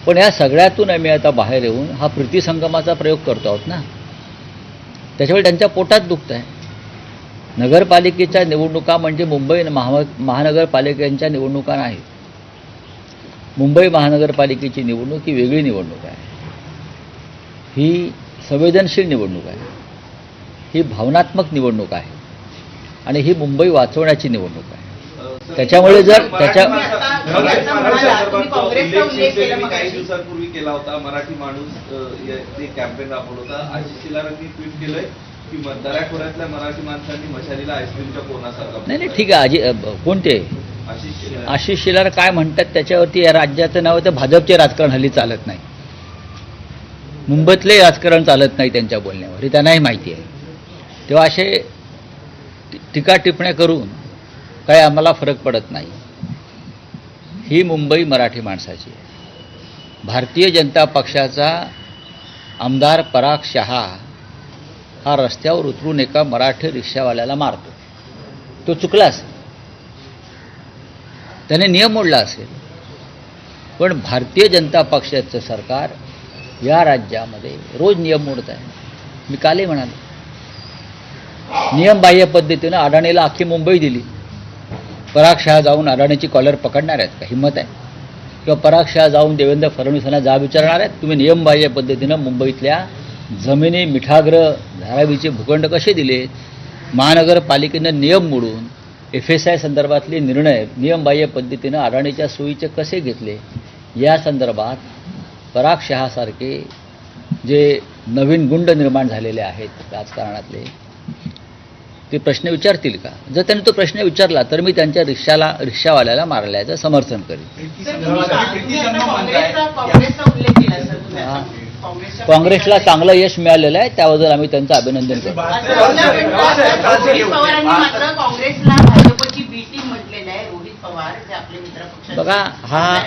पण या सगळ्यातून आम्ही आता बाहेर येऊन हा प्रीतिसंगमाचा प्रयोग करतो आहोत ना. त्याच्यामुळे त्यांच्या पोटात दुखत आहे. नगरपालिकेच्या निवडणुका म्हणजे मुंबई महानगरपालिकेच्या निवडणुका नाहीत. मुंबई महानगरपालिकेची निवडणूक ही वेगळी निवडणूक आहे. ही संवेदनशील निवडणूक आहे. ही भावनात्मक निवडणूक आहे आणि ही मुंबई वाचवण्याची निवडणूक आहे. त्याच्यामुळे जर त्याच्या काही दिवसांपूर्वी केला होता मराठी माणूस कॅम्पेन राबवलं होता. आशिष शेलारांनी ट्विट केलंय की दऱ्याखोऱ्यातल्या मराठी माणसांनी मशालीला आईस्क्रीमच्या कोणासारखा. नाही ठीक आहे. कोणते आशिष शेलार काय म्हणतात त्याच्यावरती या राज्याचं नाव तर भाजपचे राजकारण हल्ली चालत नाही. मुंबईतले राजकारण चालत नाही त्यांच्या बोलण्यावर, हे त्यांनाही माहिती आहे. तेव्हा असे टीका टिप्पण्या करून काही आम्हाला फरक पडत नाही. ही मुंबई मराठी माणसाची आहे. भारतीय जनता पक्षाचा आमदार पराग शहा हा रस्त्यावर उतरून एका मराठी रिक्षावाल्याला मारतो. तो चुकला असेल, त्याने नियम मोडला असेल, पण भारतीय जनता पक्षाचं सरकार या राज्यामध्ये रोज नियम मोडत आहे. मी कालही म्हणालो, नियमबाह्य पद्धतीनं अडाणीला अख्खी मुंबई दिली. पराग शहा जाऊन अडाणीची कॉलर पकडणार आहेत का? हिंमत आहे? किंवा पराग शहा जाऊन देवेंद्र फडणवीसांना जाब विचारणार आहेत? तुम्ही नियमबाह्य पद्धतीनं मुंबईतल्या जमिनी, मिठाग्र, धारावीचे भूखंड कसे दिले? महानगरपालिकेनं नियम मोडून FSI संदर्भातले निर्णय नियमबाह्य पद्धतीनं अडाणीच्या सोयीचे कसे घेतले? या संदर्भात पराग शहासारखे जे नवीन गुंड निर्माण झालेले आहेत राजकारणातले, ते प्रश्न विचारतील का? जर त्यांनी तो प्रश्न विचारला तर मी त्यांच्या रिक्षावाल्याला मारल्याचं समर्थन करीन. काँग्रेसला चांगलं यश मिळालेलं आहे, त्याबद्दल आम्ही त्यांचं अभिनंदन करतो. बघा, हा